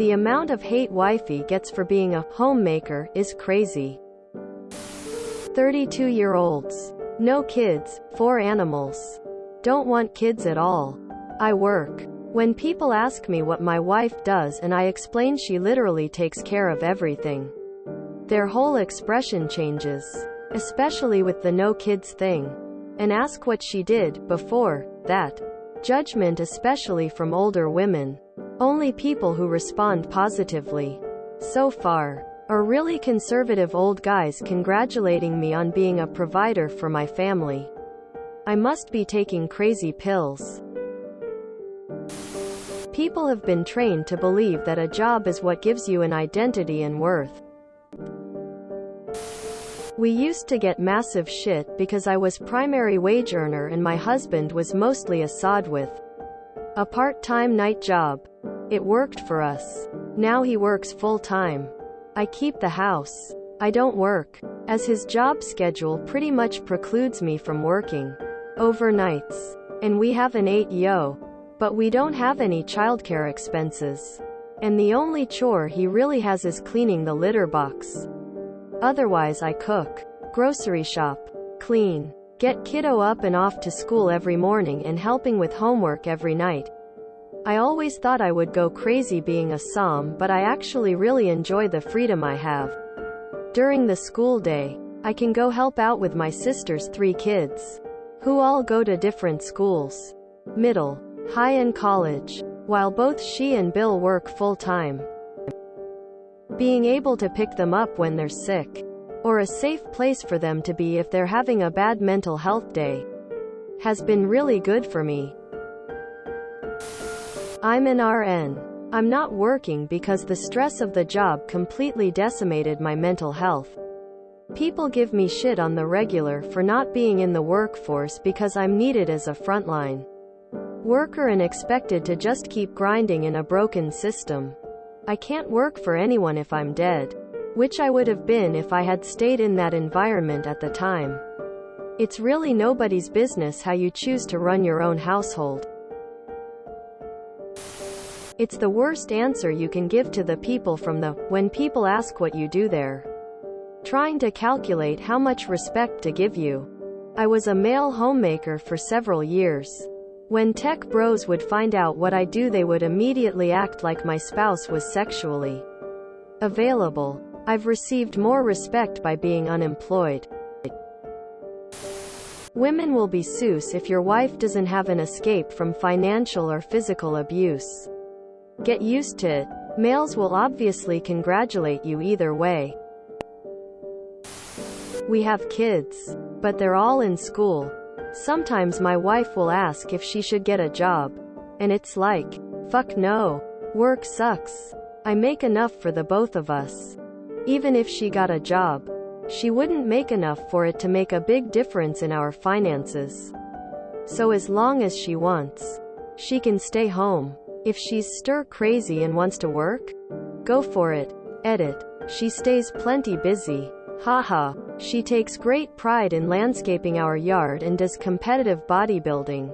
The amount of hate wifey gets for being a homemaker is crazy. 32-year-olds. No kids, 4 animals. Don't want kids at all. I work. When people ask me what my wife does and I explain she literally takes care of everything, their whole expression changes. Especially with the no kids thing. And ask what she did before that. Judgment, especially from older women. Only people who respond positively, so far, are really conservative old guys congratulating me on being a provider for my family. I must be taking crazy pills. People have been trained to believe that a job is what gives you an identity and worth. We used to get massive shit because I was primary wage earner and my husband was mostly a sod with a part-time night job. It worked for us. Now he works full-time. I keep the house. I don't work, as his job schedule pretty much precludes me from working overnights. And we have an 8-yo. But we don't have any childcare expenses. And the only chore he really has is cleaning the litter box. Otherwise I cook, grocery shop, clean, get kiddo up and off to school every morning and helping with homework every night. I always thought I would go crazy being a som, but I actually really enjoy the freedom I have. During the school day, I can go help out with my sister's 3 kids, who all go to different schools, middle, high and college, while both she and Bill work full-time. Being able to pick them up when they're sick, or a safe place for them to be if they're having a bad mental health day, has been really good for me. I'm an RN. I'm not working because the stress of the job completely decimated my mental health. People give me shit on the regular for not being in the workforce because I'm needed as a frontline worker and expected to just keep grinding in a broken system. I can't work for anyone if I'm dead, which I would have been if I had stayed in that environment at the time. It's really nobody's business how you choose to run your own household. It's the worst answer you can give to the people from the, when people ask what you do there, trying to calculate how much respect to give you. I was a male homemaker for several years. When tech bros would find out what I do, they would immediately act like my spouse was sexually available. I've received more respect by being unemployed. Women will be sus if your wife doesn't have an escape from financial or physical abuse. Get used to it. Males will obviously congratulate you either way. We have kids, but they're all in school. Sometimes my wife will ask if she should get a job, and it's like, fuck no. Work sucks. I make enough for the both of us. Even if she got a job, she wouldn't make enough for it to make a big difference in our finances. So as long as she wants, she can stay home. If she's stir crazy and wants to work, go for it. Edit. She stays plenty busy. Haha. She takes great pride in landscaping our yard and does competitive bodybuilding.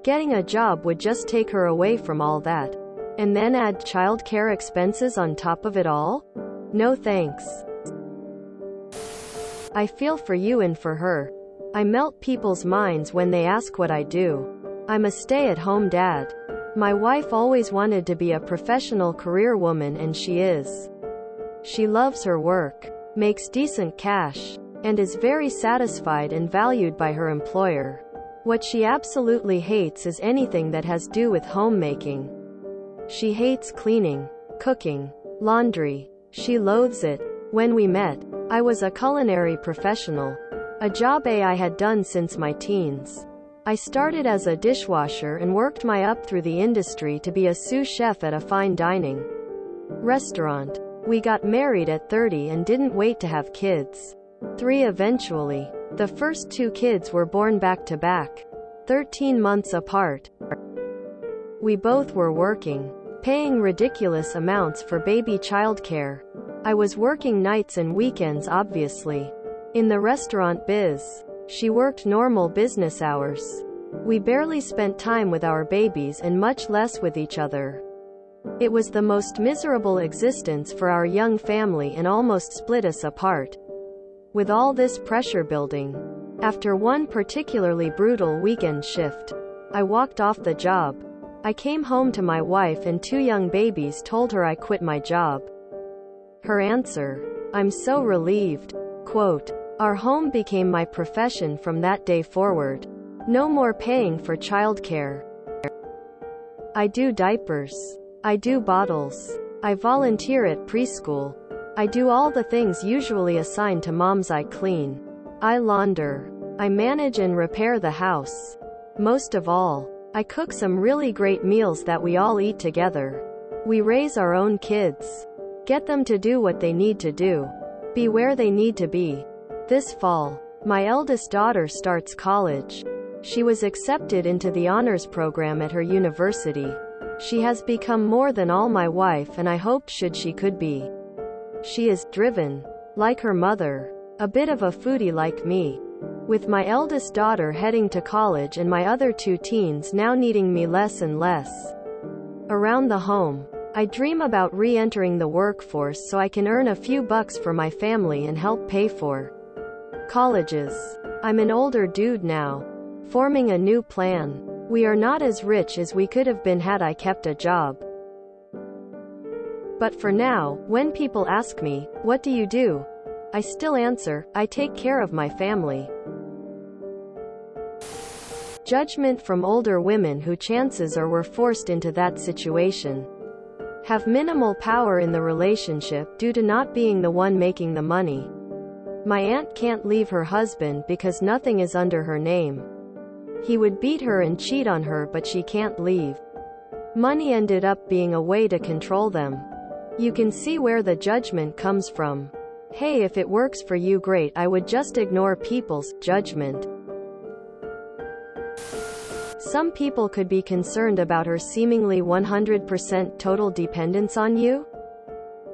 Getting a job would just take her away from all that. And then add childcare expenses on top of it all? No thanks. I feel for you and for her. I melt people's minds when they ask what I do. I'm a stay-at-home dad. My wife always wanted to be a professional career woman and she is. She loves her work, makes decent cash, and is very satisfied and valued by her employer. What she absolutely hates is anything that has to do with homemaking. She hates cleaning, cooking, laundry. She loathes it. When we met, I was a culinary professional, a job I had done since my teens. I started as a dishwasher and worked my up through the industry to be a sous chef at a fine dining restaurant. We got married at 30 and didn't wait to have kids. 3 eventually. The first 2 kids were born back to back, 13 months apart. We both were working, paying ridiculous amounts for baby childcare. I was working nights and weekends obviously. In the restaurant biz, she worked normal business hours. We barely spent time with our babies and much less with each other. It was the most miserable existence for our young family and almost split us apart. With all this pressure building, after one particularly brutal weekend shift, I walked off the job. I came home to my wife and 2 young babies, told her I quit my job. Her answer: "I'm so relieved." Quote, "Our home became my profession from that day forward. No more paying for childcare. I do diapers. I do bottles. I volunteer at preschool. I do all the things usually assigned to moms. I clean. I launder. I manage and repair the house. Most of all, I cook some really great meals that we all eat together. We raise our own kids. Get them to do what they need to do. Be where they need to be." This fall, my eldest daughter starts college. She was accepted into the honors program at her university. She has become more than all my wife and I hoped she could be. She is driven, like her mother, a bit of a foodie like me. With my eldest daughter heading to college and my other 2 teens now needing me less and less around the home, I dream about re-entering the workforce so I can earn a few bucks for my family and help pay for colleges. I'm an older dude now, forming a new plan. We are not as rich as we could have been had I kept a job. But for now, when people ask me, "What do you do?" I still answer, "I take care of my family." Judgment from older women who chances are were forced into that situation. Have minimal power in the relationship due to not being the one making the money. My aunt can't leave her husband because nothing is under her name. He would beat her and cheat on her, but she can't leave. Money ended up being a way to control them. You can see where the judgment comes from. Hey, if it works for you, great. I would just ignore people's judgment. Some people could be concerned about her seemingly 100% total dependence on you.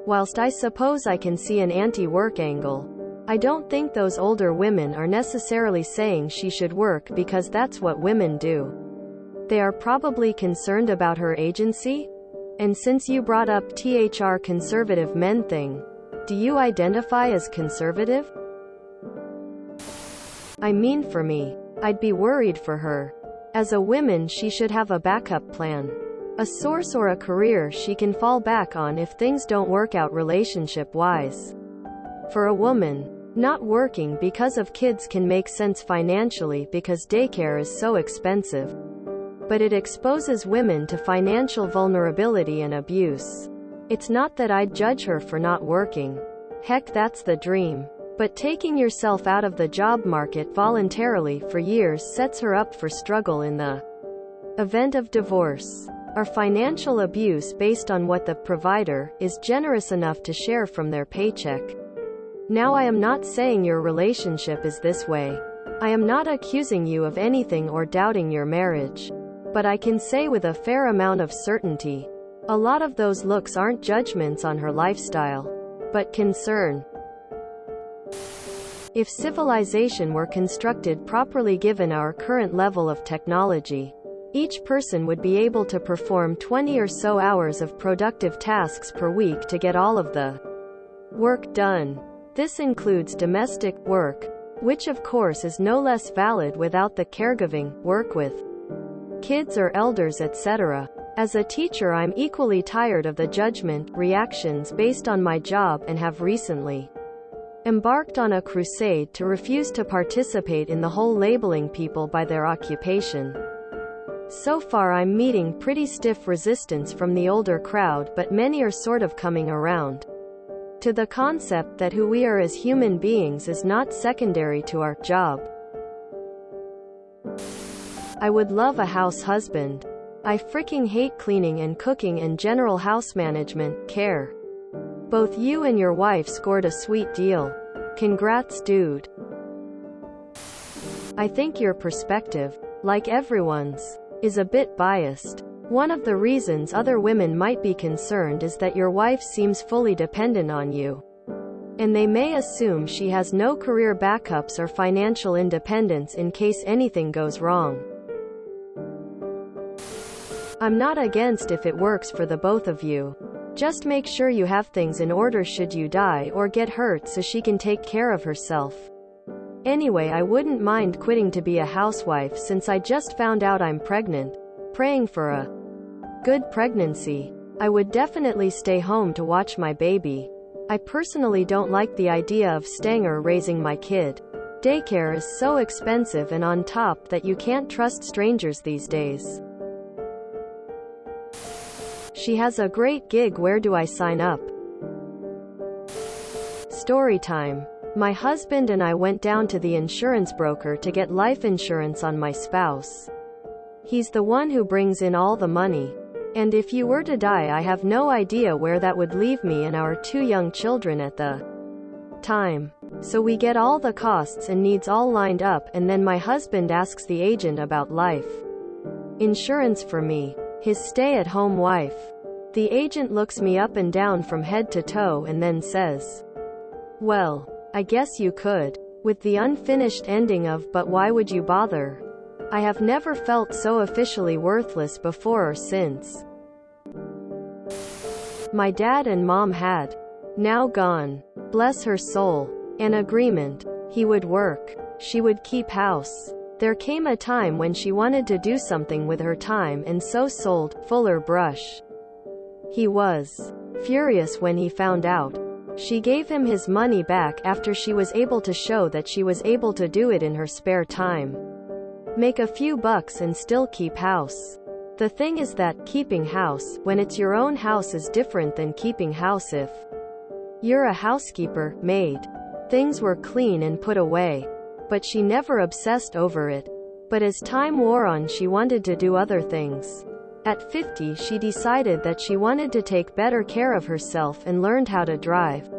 Whilst I suppose I can see an anti-work angle, I don't think those older women are necessarily saying she should work because that's what women do. They are probably concerned about her agency. And since you brought up THR conservative men thing, do you identify as conservative? I mean, for me, I'd be worried for her. As a woman, she should have a backup plan. A source or a career she can fall back on if things don't work out relationship-wise. For a woman, not working because of kids can make sense financially because daycare is so expensive. But it exposes women to financial vulnerability and abuse. It's not that I'd judge her for not working. Heck, that's the dream. But taking yourself out of the job market voluntarily for years sets her up for struggle in the event of divorce or financial abuse based on what the provider is generous enough to share from their paycheck. Now, I am not saying your relationship is this way. I am not accusing you of anything or doubting your marriage. But I can say with a fair amount of certainty, a lot of those looks aren't judgments on her lifestyle, but concern. If civilization were constructed properly given our current level of technology, each person would be able to perform 20 or so hours of productive tasks per week to get all of the work done. This includes domestic work, which of course is no less valid without the caregiving work with kids or elders, etc. As a teacher, I'm equally tired of the judgment reactions based on my job and have recently embarked on a crusade to refuse to participate in the whole labeling people by their occupation. So far, I'm meeting pretty stiff resistance from the older crowd, but many are sort of coming around to the concept that who we are as human beings is not secondary to our job. I would love a house husband. I freaking hate cleaning and cooking and general house management, care. Both you and your wife scored a sweet deal. Congrats, dude. I think your perspective, like everyone's, is a bit biased. One of the reasons other women might be concerned is that your wife seems fully dependent on you. And they may assume she has no career backups or financial independence in case anything goes wrong. I'm not against if it works for the both of you. Just make sure you have things in order should you die or get hurt so she can take care of herself. Anyway, I wouldn't mind quitting to be a housewife since I just found out I'm pregnant. Praying for a good pregnancy. I would definitely stay home to watch my baby. I personally don't like the idea of staying or raising my kid. Daycare is so expensive, and on top that you can't trust strangers these days. She has a great gig. Where do I sign up? Story time. My husband and I went down to the insurance broker to get life insurance on my spouse. He's the one who brings in all the money. And if you were to die, I have no idea where that would leave me and our 2 young children at the time. So we get all the costs and needs all lined up, and then my husband asks the agent about life insurance for me, his stay-at-home wife. The agent looks me up and down from head to toe and then says, "Well, I guess you could," with the unfinished ending of, "But why would you bother?" I have never felt so officially worthless before or since. My dad and mom had, now gone, bless her soul, an agreement. He would work. She would keep house. There came a time when she wanted to do something with her time and so sold Fuller Brush. He was furious when he found out. She gave him his money back after she was able to show that she was able to do it in her spare time. Make a few bucks and still keep house. The thing is that keeping house, when it's your own house, is different than keeping house if you're a housekeeper, maid. Things were clean and put away. But she never obsessed over it. But as time wore on, she wanted to do other things. At 50, she decided that she wanted to take better care of herself and learned how to drive.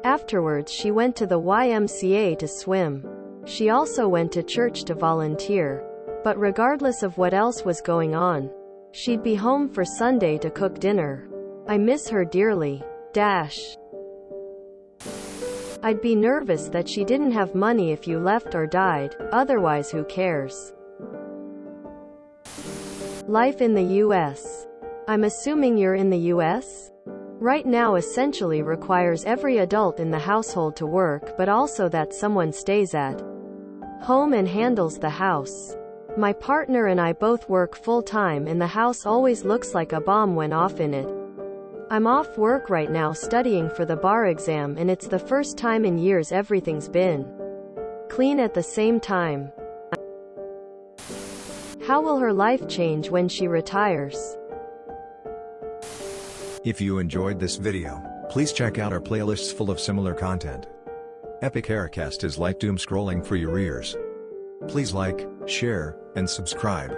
Afterwards, she went to the YMCA to swim. She also went to church to volunteer. But regardless of what else was going on, she'd be home for Sunday to cook dinner. I miss her dearly. I'd be nervous that she didn't have money if you left or died, otherwise who cares? Life in the US. I'm assuming you're in the US? Right now essentially requires every adult in the household to work, but also that someone stays at home and handles the house. My partner and I both work full-time, and the house always looks like a bomb went off in it. I'm off work right now studying for the bar exam, and it's the first time in years everything's been clean at the same time. How will her life change when she retires? If you enjoyed this video, please check out our playlists full of similar content. Epic Aircast is like doom scrolling for your ears. Please like, share, and subscribe.